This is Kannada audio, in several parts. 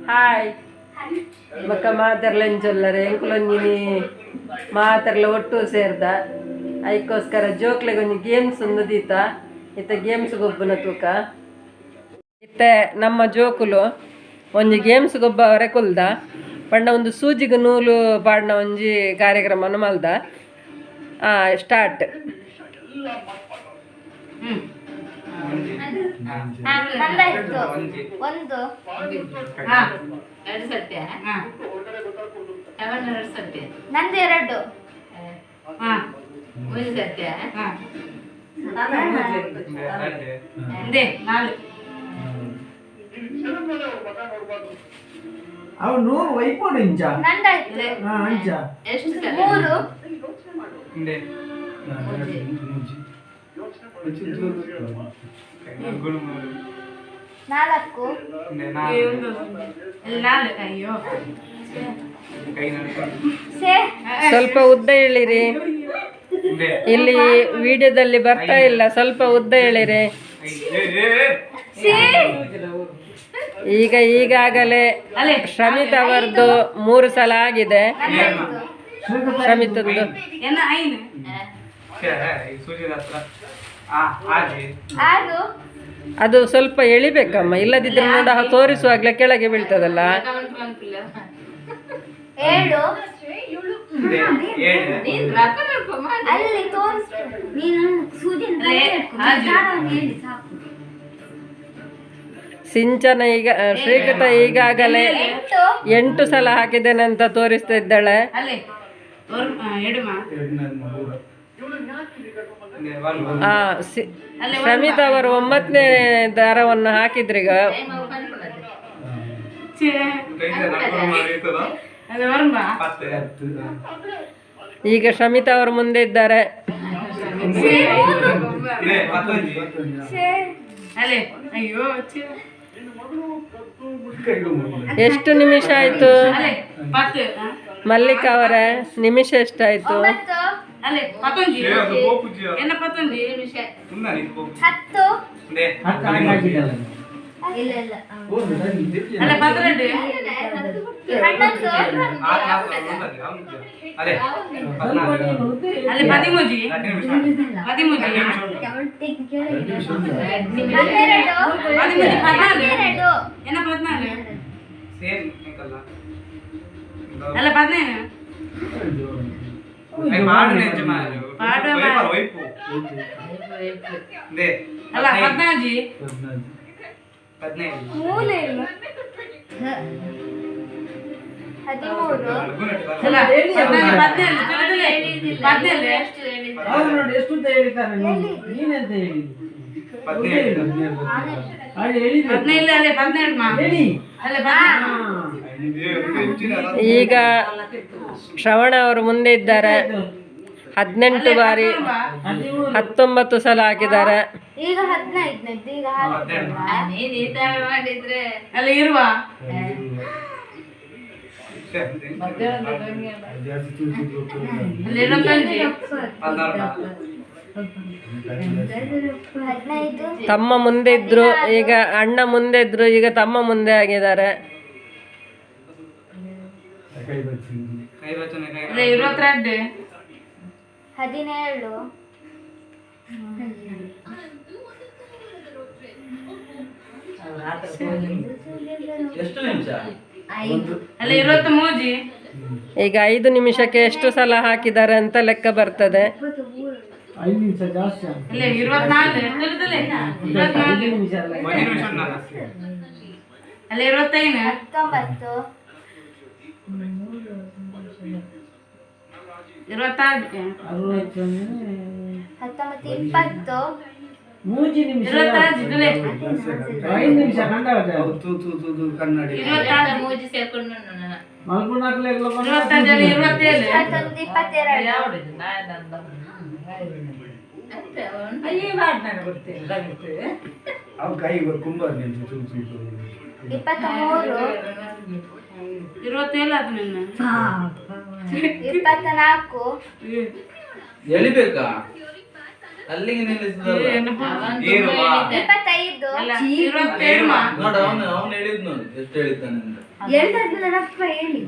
ಹಾಯ್ ಬಕ್ಕ ಮಾತಾಡ್ಲಂಚೊಲ್ಲರೆ ಎಂಕುಲೊಂಜಿನಿ ಮಾತಾಡ್ಲ ಒಟ್ಟು ಸೇರ್ದ ಅದಕ್ಕೋಸ್ಕರ ಜೋಕ್ಲೆಗೊಂದು ಗೇಮ್ಸ್ ಒಂದು ದೀತ ಇತ್ತ ಗೇಮ್ಸ್ ಗೊಬ್ಬನ ತೂಕ ಇತ್ತ ನಮ್ಮ ಜೋಕುಲು ಒಂಜಿ ಗೇಮ್ಸ್ ಗೊಬ್ಬ ಅವರೆ ಕುಲ್ದ ಪಂಡ ಒಂದು ಸೂಜಿಗೆ ನೂಲು ಪಾಡ್ನ ಒಂಜಿ ಕಾರ್ಯಕ್ರಮನ ಮಲ್ದ ಸ್ಟಾರ್ಟ್. ನಂದೆರಡು ಅವನು ವೈಪೋಡು ಇಂಚ ಅಂಚ ಮೂರು ನಾಲ್ಕು ಸ್ವಲ್ಪ ಉದ್ದ ಹೇಳಿರಿ, ಇಲ್ಲಿ ವಿಡಿಯೋದಲ್ಲಿ ಬರ್ತಾ ಇಲ್ಲ, ಸ್ವಲ್ಪ ಉದ್ದ ಹೇಳಿರಿ. ಈಗಾಗಲೇ ಶ್ರಮಿತ್ ಅವರದ್ದು 3 ಸಲ ಆಗಿದೆ. ಶ್ರಮಿತದ್ದು ಅದು ಸ್ವಲ್ಪ ಎಳಿಬೇಕಮ್ಮ, ಇಲ್ಲದಿದ್ರೆ ನೋಡ ತೋರಿಸುವಾಗ್ಲೇ ಕೆಳಗೆ ಬೀಳ್ತದಲ್ಲ. ಸಿಂಚನ ಶ್ರೀಕೃತ ಈಗಾಗಲೇ 8 ಸಲ ಹಾಕಿದ್ದೇನೆ ಅಂತ ತೋರಿಸ್ತಾ ಇದ್ದಾಳೆ. ಶ್ರಮಿತ್ ಅವರು 9ನೇ ದಾರವನ್ನು ಹಾಕಿದ್ರೀಗ. ಈಗ ಶ್ರಮಿತ್ ಅವರು ಮುಂದೆ ಇದ್ದಾರೆ. ಎಷ್ಟು ನಿಮಿಷ ಆಯ್ತು ಮಲ್ಲಿಕಾ ಅವರೇ? ನಿಮಿಷ ಎಷ್ಟಾಯ್ತು? 13 ಈಗ ಶ್ರವಣ ಅವರು ಮುಂದೆ ಇದ್ದಾರೆ. 18 ಬಾರಿ 19 ಸಲ ಹಾಕಿದ್ದಾರೆ. ಈಗ 15 ಇರುವ ತಮ್ಮ ಮುಂದೆ ಇದ್ರು, ಈಗ ಅಣ್ಣ ಮುಂದೆ ಇದ್ರು, ಈಗ ತಮ್ಮ ಮುಂದೆ ಆಗಿದ್ದಾರೆ. 17 ಈಗ 5 ನಿಮಿಷಕ್ಕೆ ಎಷ್ಟು ಸಲ ಹಾಕಿದ್ದಾರೆ ಅಂತ ಲೆಕ್ಕ ಬರ್ತದೆ. 5 ನಿಮಿಷ ಜಾಸ್ತಿ. 3 ನಿಮಿಷ ಕನ್ನಡಿ ಎಳಿಬೇಕಾ ಅಲ್ಲಿಗೆ ನಿಲ್ಲಿಸಿದಲ್ಲ ಇಪ್ಪತ್ತೈದು ನೋಡು ಅವನು ಹೇಳಿದ್ ನೋಡಿ ಎಷ್ಟು ಹೇಳಿದ್ದಾನೆ ಅಂತ ಹೇಳಿ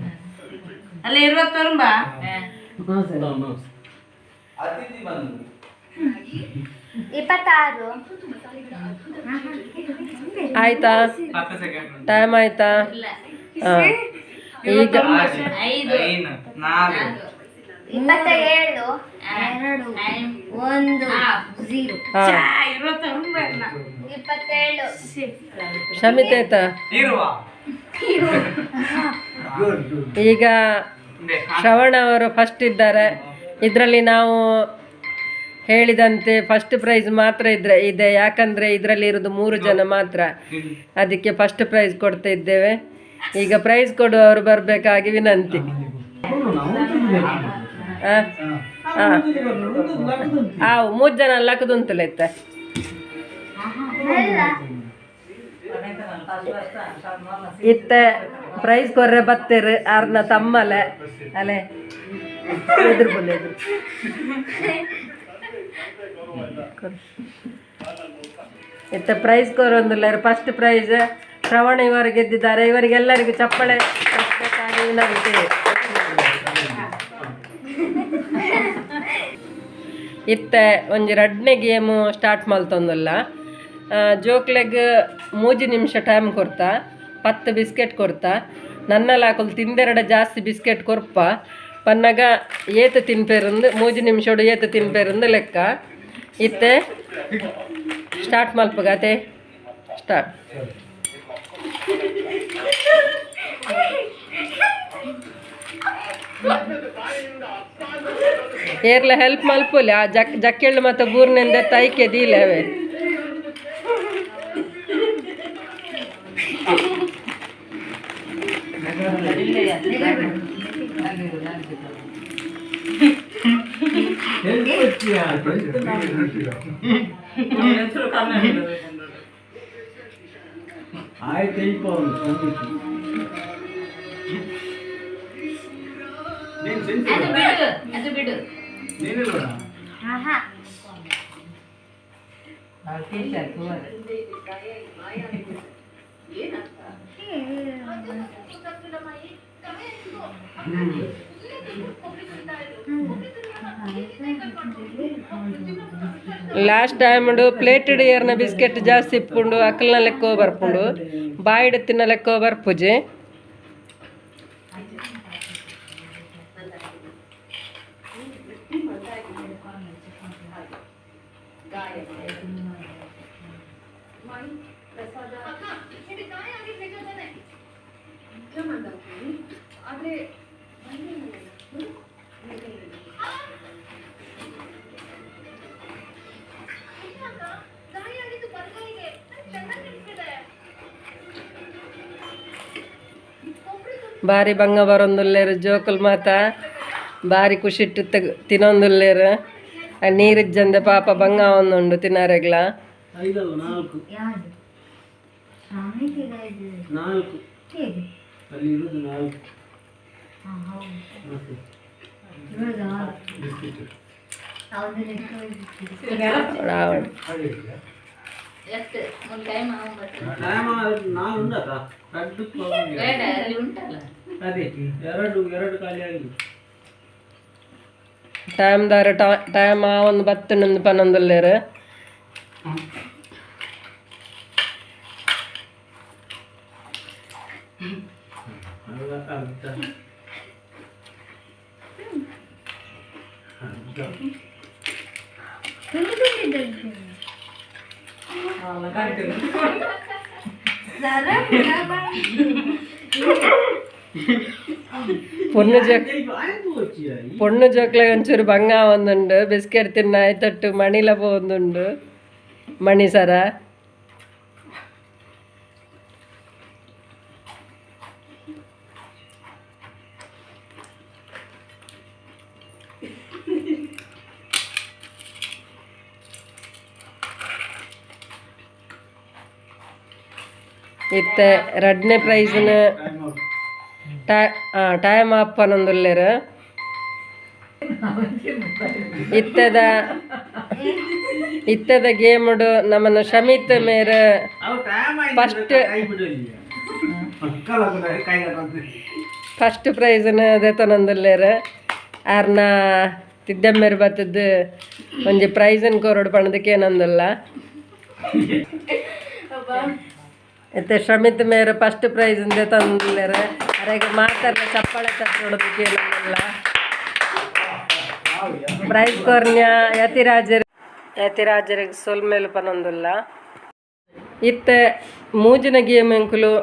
ಅಲ್ಲ 20 ತರುಂಬ ಅತಿಥಿ ಬಂದು 26 ಆಯ್ತಾ? ಟೈಮ್ ಆಯ್ತಾ? ಹಾಂ ಈಗ 27 2 1 0 ಹಾಂ 27 ಶಮಿತ ಆಯ್ತಾ? ಈಗ ಶ್ರವಣ ಅವರು ಫಸ್ಟ್ ಇದ್ದಾರೆ. ಇದರಲ್ಲಿ ನಾವು ಹೇಳಿದಂತೆ ಫಸ್ಟ್ ಪ್ರೈಸ್ ಮಾತ್ರ ಇದೆ, ಯಾಕಂದರೆ ಇದರಲ್ಲಿ ಇರೋದು 3 ಜನ ಮಾತ್ರ, ಅದಕ್ಕೆ ಫಸ್ಟ್ ಪ್ರೈಸ್ ಕೊಡ್ತಾ ಇದ್ದೇವೆ. ಈಗ ಪ್ರೈಸ್ ಕೊಡುವವರು ಬರಬೇಕಾಗಿ ವಿನಂತಿ. ಹಾಂ 3 ಜನ ಲಕ್ಕದುಂತಲ್ಲ ಇತ್ತ ಇತ್ತ ಪ್ರೈಸ್ ಕೊರ್ರೆ ಬತ್ತೇರು ಆರ್ನ ತಮ್ಮಲೆ ಅಲೆ ಎದುರು ಬಲ್ಲ ಎದುರು ಇತ್ತ ಪ್ರೈಸ್ ಕೊರೊಂದಿಲ್ಲ. ಫಸ್ಟ್ ಪ್ರೈಸ್ ಶ್ರವಣ ಇವರು ಗೆದ್ದಿದ್ದಾರೆ. ಇವರಿಗೆಲ್ಲರಿಗೂ ಚಪ್ಪಳೆ ಕೊಡಬೇಕಾಗಿ ವಿನಂತಿ. ಇತ್ತ ಒಂಜಿ 2ನೇ ಗೇಮು ಸ್ಟಾರ್ಟ್ ಮಲ್ತೊಂದುಲ್ಲ. ಜೋಕ್ಲೆಗ್ 3 ನಿಮಿಷ ಟೈಮ್ ಕೊಡ್ತಾ 10 ಬಿಸ್ಕೆಟ್ ಕೊಡ್ತಾ ನನ್ನಲ್ಲಿ ಹಾಕಲು ತಿಂದೆರಡ ಜಾಸ್ತಿ ಬಿಸ್ಕೆಟ್ ಕೊರ್ಪ ಪನ್ನಗ ಏತು ತಿನ್ಪೇರಂದು 3 ನಿಮಿಷಡು ಏತು ತಿನ್ಪೇರಂದು ಲೆಕ್ಕ. ಇತ್ತೆ ಸ್ಟಾರ್ಟ್ ಮಲ್ಪಗಾತೆ ಸ್ಟಾರ್ಟ್. ಏರ್ಲ ಹೆಲ್ಪ್ ಮಲ್ಪುಲಿ ಆ ಜಕ್ಕೆಳ್ಳು ಮತ್ತು ಬೂರ್ನಿಂದ ತೈಕೆ ದೀಲವೆ. ಅದು ಬಿಡು ಲಾಸ್ಟ್ ಟೈಮ್ ಪ್ಲೇಟೆಡ್ ಏರ್ನ ಬಿಸ್ಕೆಟ್ ಜಾಸ್ತಿ ಇಪ್ಪುಂಡು ಅಕ್ಕಲ್ನ ಲೆಕ್ಕ ಬರ್ಪುಂಡು ಬಾಯಿಡ್ ತಿನ್ನ ಲೆಕ್ಕ ಬರ್ಪುಜಿ. ಭಾರಿ ಬಂಗ ಬರೊಂದುಲ್ಲೇರು ಜೋಕುಲ್ ಮಾತ ಭಾರಿ ಖುಷಿಟ್ಟು ತಿನ್ನೊಂದುಲ್ಲೇರು. ನೀರಿಜ್ಜಂದೆ ಪಾಪ ಬಂಗ ಒಂದುಂಡು ತಿನ್ನಾರೆಗ್ಲ. ಟೈಮ್ ಒಂದು 10 ಪನ್ನೊಂದುಲ್ಲೇರು. പൊണ്ണു ജോക്ലെ ಒಂಚೂರು ಬಂಗ ಒಂದುಂಡು ಬಿಸ್ಕೆಟ್ ತಿನ್ನ ಆಯ್ತಟ್ಟು ಮಣಿಲ ಒಂದುಂಡು ಮಣಿ ಸರ. ಇತ್ತೆ 2ನೇ ಪ್ರೈಸ್ನ ಟೈಮ್ ಅಪ್ ಅನ್ನೊಂದುಲ್ಲೇರು. ಇತ್ತದ ಇತ್ತದ ಗೇಮುಡು ನಮ್ಮನ್ನ ಶಮಿತ್ ಮೇರೆ ಅವು ಟೈಮ್ First- ಕೈ ಬಿಡಲಿ ಮಕ್ಕಳ ಕೈ ಫಸ್ಟ್ ಪ್ರೈಸ್ನ ದೆತನಂದಲ್ಲೇರ ಆರ್ನ ತಿದ್ದಮ್ಮೇರು ಬತ್ತದ್ದು ಒಂಜಿ ಪ್ರೈಸನ್ ಕೊರಡು ಪಣದಕ್ಕೆ ಏನಂದಲ್ಲ ಮತ್ತೆ ಶ್ರಮಿತ್ ಮೇರೆ ಫಸ್ಟ್ ಪ್ರೈಸ್ ದೆತಂದಲ್ಲೇರ ಅರೆಗೆ ಮಾತಾಡ್ಲ ಚಪ್ಪಾಳೆ ತಟ್ಟೊಡೋದಕ್ಕೆ ಏನಂದಲ್ಲ ಪ್ರೈಸ್ ಕೊರ್ನ್ಯ ಯತಿರಾಜರಿಗೆ ಸೊಲ್ ಮೇಲೆ ಪನೊಂದಲ್ಲ ಇತ್ತೆ ಮೂಜಿನ ಗೇಮ್ ಎಂಕುಲು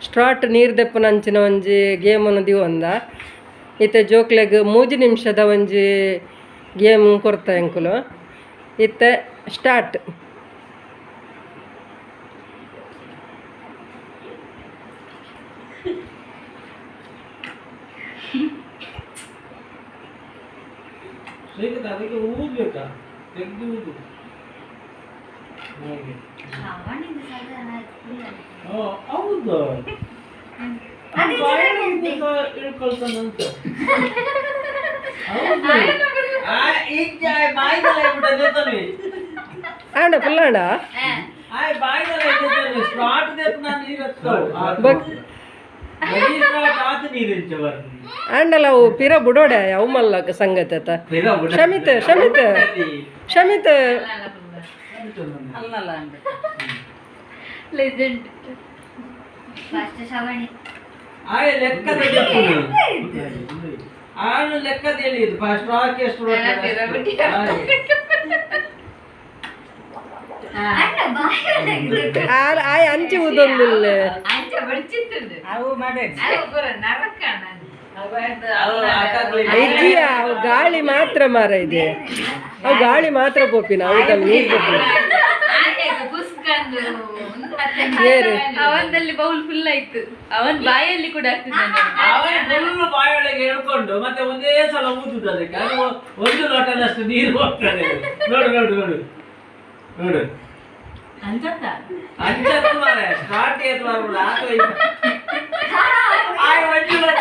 ಸ್ಟ್ರಾಟ್ ನೀರು ದೆಪ್ಪುನಂಚಿನ ಒಂಜಿ ಗೇಮನ್ನು ದಿವೊಂದ ಇತ್ತೆ ಜೋಕ್ಲೆಗ್ 3 ನಿಮಿಷದ ಒಂಜಿ ಗೇಮ್ ಕೊರ್ತ ಎಂಕುಲು ಇತ್ತೆ ಸ್ಟಾರ್ಟ್. ಅದಕ್ಕೆ ಊದ್ಬೇಕಾ ತೆಗ್ದು ಊದು ಹೌದು ಇಳ್ಕೊಳ್ತಾನಂತ ಆಂಡ ಫುಲ್ ಆಂಡ ಆಂಡಲ ಅವು ಪಿರ ಬುಡೋಡೆ ಅವು ಮಲ್ಲ ಸಂಗತಿ ಆತ ಶಮಿತ್ ಶಮಿತ್ ಶಮಿತ್ ಅಲ್ಲಲ್ಲ ಅಂದ ಲೆಜೆಂಡ್ ಫಸ್ಟ್ ಶ್ರವಣಿ ಲೆಕ್ಕದ ಹೇಳಿದ್ದು ಫಸ್ಟ್ ಆರ್ಕೆಸ್ಟ್ರಾ ಆಯ್ ಅಂಚಿ ಊದೊಂದಿಲ್ಲ ಅಂಚ ಬಡ್ಚಿತ್ತು ಅವು ಮಾಡಿ ಅದು ಪೂರ ನರಕ ಇಜ್ಜಿಯ ಅವು ಗಾಳಿ ಮಾತ್ರ ಮಾರ ಇದೆ ಅವು ಗಾಳಿ ಮಾತ್ರ ಪೋಪಿನ ಅವುದಲ್ಲಿ ನೀರು ಪೋಪಿನ ಏರು ಅವನದಲ್ಲಿ ಬೌಲ್ ಫುಲ್ ಆಯ್ತು ಅವನ್ ಬಾಯಲ್ಲಿ ಕೂಡ ಅವನು ಬಾಯೊಳಗೆ ಹೇಳ್ಕೊಂಡು ಮತ್ತೆ ಒಂದೇ ಸಲ ಊದುದು ಅದಕ್ಕೆ ಅದು ಒಂದು ಲೋಟದಷ್ಟು ನೀರು ಹೋಗ್ತದೆ. ನೋಡು ನೋಡು ನೋಡು ನೋಡು ಅಂಜತ್ತ ಅಂಚತ್ತು ಮಾರೆ ಸ್ಟಾರ್ಟ್ ಏತ್ ಮಾಡ್ಬಿಡು ಆಯ್ ಒಂಚು ಲೋಟ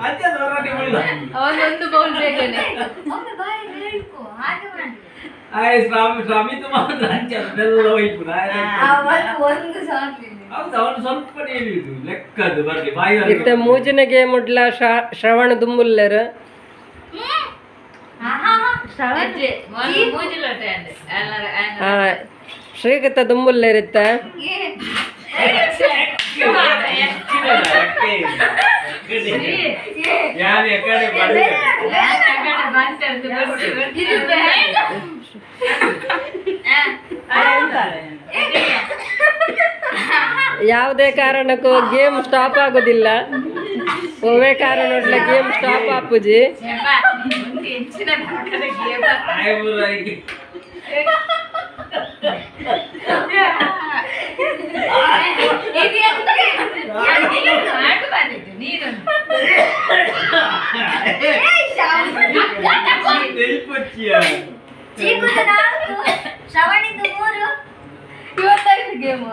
ಅಂಚದ ಹೊರಟಿ ಬಿಡ ಅವನೊಂದು ಬೌಲ್ ಬೇಗನೆ ಆಯ್ ಸ್ವಾಮಿತು ಮಾತ್ರ ಅಂಚದೆಲ್ಲ ಹೋಯ್ತು ಒಂದು ಸಾಕ್ಲಿಲ್ಲ ಹೌದು ಅವನು ಸ್ವಲ್ಪ ನೀಡಿದ್ದು ಲೆಕ್ಕದ್ದು ಬರ್ಲಿ ಬಾಯಿ ಇತ್ತೆ ಮೂಜಿನಗೆ ಮುಡ್ಲ ಶ್ರವಣ ದುಂಬುಲ್ಲೆರ್ ಶ್ರೀಗತ ದುಂಬುಲ್ಲೆರ್ ಇತ್ತ ಯಾರು ಕಡೆ ಯಾವುದೇ ಕಾರಣಕ್ಕೂ ಗೇಮ್ ಸ್ಟಾಪ್ ಆಗೋದಿಲ್ಲ. ಒಮ್ಮೆ ಕಾರಣ ಗೇಮ್ ಸ್ಟಾಪ್ ಆಪುಜಿ ಶ್ರವಣಿದು 3 ಇವತ್ತೈದು ಗೇಮ್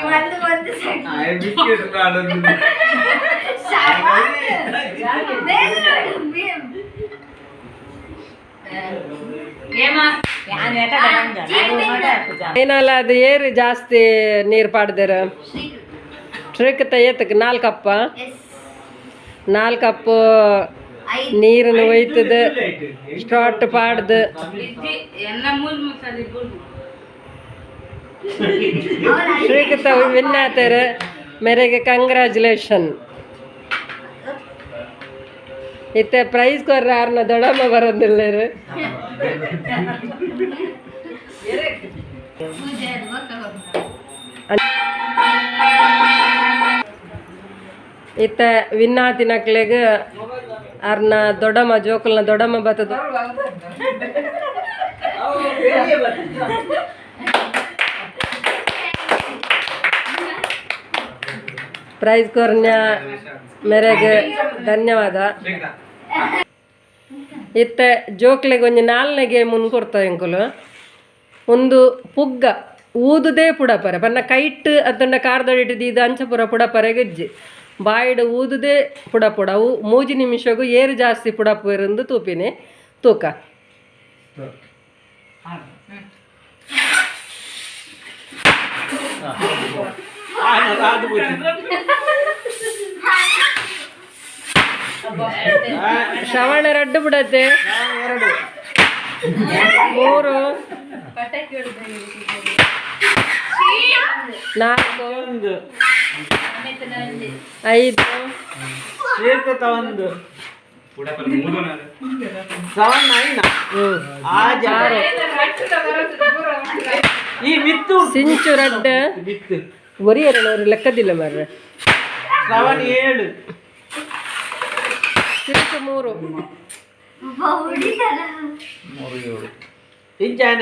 ಇವತ್ತು ಒಂದು ಏನಲ್ಲ ಅದು ಏರು ಜಾಸ್ತಿ ನೀರು ಪಾಡ್ದಾರ ಶ್ರೀಕತ ಏತಕ್ಕೆ 4 ಕಪ್ಪ 4 ಕಪ್ ನೀರನ್ನು ಒಯ್ತದ ಸ್ಟಾರ್ಟ್ ಪಾಡ್ದು ಎಲ್ಲ ಮೂಲ ಮಸಾಲೆ ಶ್ರೀಕತ ವಿನ್ ಆತಾರ ಮೇರೆಗೆ ಕಂಗ್ರ್ಯಾಚುಲೇಷನ್. ಇತ್ತೆ ಪ್ರೈಸ್ ಕೊರ್ರ ಯಾರನ್ನ ದೊಡ್ಡಮ್ಮ ಬರೋದಿಲ್ಲ ಇತ್ತ ವಿನ್ನಾತಿನಕ್ಲೆಗ್ ಯಾರನ್ನ ದೊಡ್ಡಮ್ಮ ಜೋಕಲ್ನ ದೊಡ್ಡಮ್ಮ ಬರ್ತದ ಪ್ರೈಸ್ ಕೊರ್ನ್ಯ ಮೇರೆಗೆ ಧನ್ಯವಾದ. ಇತ್ತೆ ಜೋಕ್ಲೆಗೆ ಒಂಜಿ 4ನೇ ಗೇಮ್ ಕೊಡ್ತಾ ಎಂಕುಲು ಒಂದು ಪುಗ್ಗ ಊದುದೇ ಪುಡಪರೆ ಪನ್ನ ಕೈಟ್ ಅತ್ತಂಡ ಕಾರ್ದೊಡಿಟ್ಟು ಇದು ಅಂಚ ಪುರ ಪುಡಪರೆ ಗೆಜ್ಜಿ ಬಾಯಿಡು ಊದುದೇ ಪುಡ ಅವು 3 ನಿಮಿಷಗೂ ಏರು ಜಾಸ್ತಿ ಪುಡಪುರಂದು ತೂಪಿನಿ ತೂಕ. ಶ್ರವಣ ರಡ್ಡು ಬಿಡತ್ತೆ. 3 ಪಟಾಕಿ ಹೊಡೆದ 4 ಒಂದು 5 ಏಕತ ಒಂದು 7 9 ಈ ಮಿತ್ತು ಸಿಂಚು ರಡ್ಡ ಮಿತ್ತು ಒರಿಯರನವರು ಲೆಕ್ಕದಿಲ್ಲ ಮಾರ್ರೆ. 7 ಸಿಂಚು 3 ಇಂಚಾನ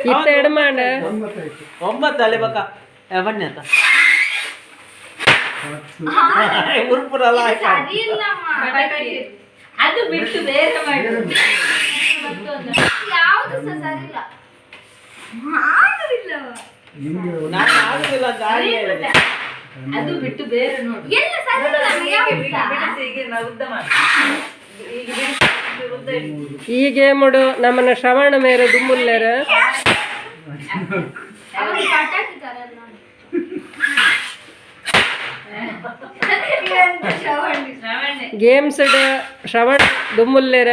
ಇತ್ತ ಎಡಮಾಂಡ 9 ಅಲೆ ಬಕ್ಕ ಬನ್ನಿ ಉರುಪುರಲ್ಲ ಅದು ಬಿಟ್ಟು ಬೇರೆ ಮಾಡಿ ಯಾವುದು ಸರಿ ಇಲ್ಲ ಮಾಡುದಿಲ್ಲ ನಾನು ಆಗುದಿಲ್ಲ ಅಂತ ಆಗಿ ಹೇಳಿದೆ. ಅದು ಬಿಟ್ಟು ಬೇರೆ ನೋಡು. ಎಲ್ಲ ಸರಿ ಇಲ್ಲ ಉದ್ದ ಮಾಡಿ ಈ ಗೇಮುಡು ನಮ್ಮನ್ನ ಶ್ರವಣ ಮೇರೆ ದುಮ್ಮುಲ್ಲೇರ ಅವರು ಪಟಾಕಿ ತರಲ್ಲ ಗೇಮ್ಸ್ ಶ್ರವಣ ದುಮ್ಮುಲ್ಲೇರ.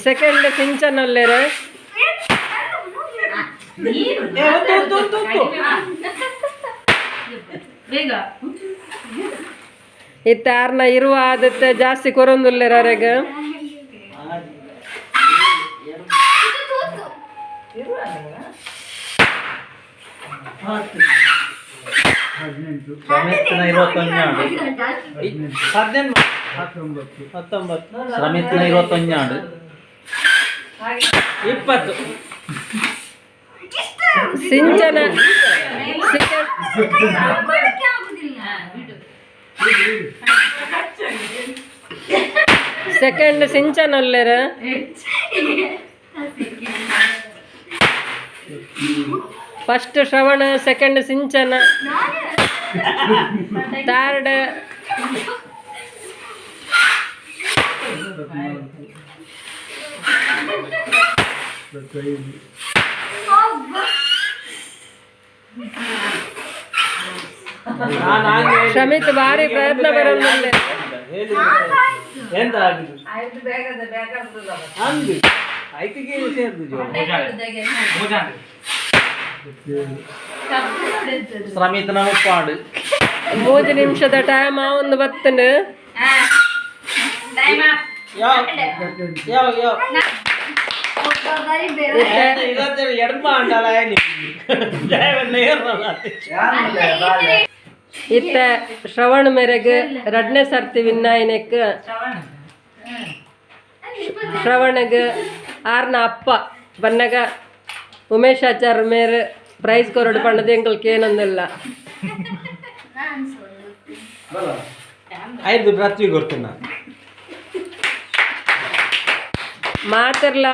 ಸೆಕೆಂಡ್ ಸಿಂಚನಲ್ಲೇರ. ಬೇಗ ಇತ್ತ ಯಾರನ್ನ ಇರುವ ಆದತ್ತೆ ಜಾಸ್ತಿ ಕೊರೊಂದುಲ್ಲೇರ ಅರೆಗ. ಶ್ರಮಿತ್ನ 21 ಶ್ರಮಿತ್ನ 21 20 ಸಿಂಚನ ಸೆಕೆಂಡ್ ಸಿಂಚನಲ್ಲೇರ. ಫಸ್ಟ್ ಶ್ರವಣ, ಸೆಕೆಂಡ್ ಸಿಂಚನ, ಥರ್ಡ್ ಶ್ರಮಿತ್ ಭಾರಿ ಪ್ರಯತ್ನ ಬರೋದಿಲ್ಲ. ಎಂತ ಆಗಿದೆ ಅಂದು ಐತಿಗೆ ಸೇರ್ದು ಶ್ರಮಿತ್ನ ಉಪ್ಪಾಡು 3 ನಿಮಿಷದ ಟೈಮ್ ಒಂದು ಬತ್ತನು. ಎಡ್ಮ ಅಂಡಲ್ಲ ಇತ್ತ ಶ್ರವಣ ಮೇರೆಗೆ 2ನೇ ಸರ್ತಿ ವಿನ್ನಾಯನಕ್ಕೆ ಶ್ರವಣಗೆ 6ನ ಅಪ್ಪ ಬನ್ನಗ ಉಮೇಶಾಚಾರ ಮೇರೆ ಪ್ರೈಸ್ ಕೊರಡು ಪಂಡದ ಎಂಕಲ್ಗೆ ಏನೊಂದಿಲ್ಲ. 5 ಪೃಥ್ವಿ ಕೊಡ್ತೇನೆ ಮಾತಿರ್ಲ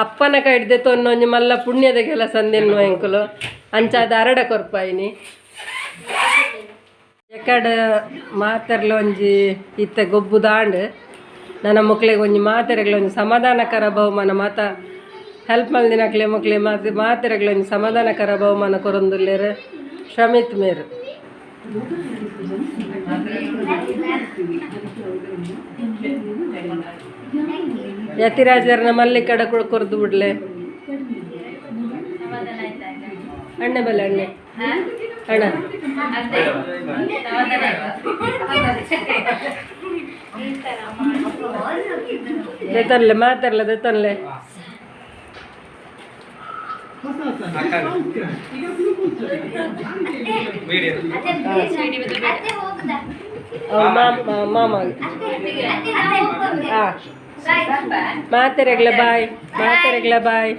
ಅಪ್ಪನ ಕೈಡ್ದೆ ತೊನ್ನೊಂಜಿ ಮಲ್ಲ ಪುಣ್ಯದ ಕೆಲಸ ಅಂದೆನ್ನು ಎಂಕುಲು ಅಂಚಾದ ಅರಡ ಕೊರ್ಪಾಯಿನಿ ಎಕಡ ಮಾತಿರ್ಲ ಒಂಜಿ ಇತ್ತ ಗೊಬ್ಬು ದಾಂಡ್ ನನ್ನ ಮಕ್ಳಿಗೆ ಒಂಜಿ ಮಾತೆರೆಗ್ಲ ಒಂಜಿ ಸಮಾಧಾನಕರ ಬಹುಮಾನ ಮಾತ ಹೆಲ್ಪ್ ಮಲ್ದಿನಕ್ಲೆ ಮಕ್ಳಿ ಮಾತೆರೆಗ್ಲ ಒಂಜಿ ಸಮಾಧಾನಕರ ಬಹುಮಾನ ಕೊರೊಂದುಲ್ಲೇರು ಶ್ರಮಿತ್ ಮೇರು. ಯತಿರಾಜರ್ನ ಮಲ್ಲಿಕಡ ಕೊರ್ದು ಬಿಡ್ಲೆ ಅಣ್ಣೆ ಬಲೆ ಅಣ್ಣೆ ಅಣ್ಣ ದೇತನ್ಲೆ ಮಾತಾಡ್ಲ ದೇತನ್ಲೆ ಮಾಮ ಮಾತೆರೆಗ್ಲ ಬಾಯ್ ಮಾತೆರೆಗ್ಲ ಬಾಯ್.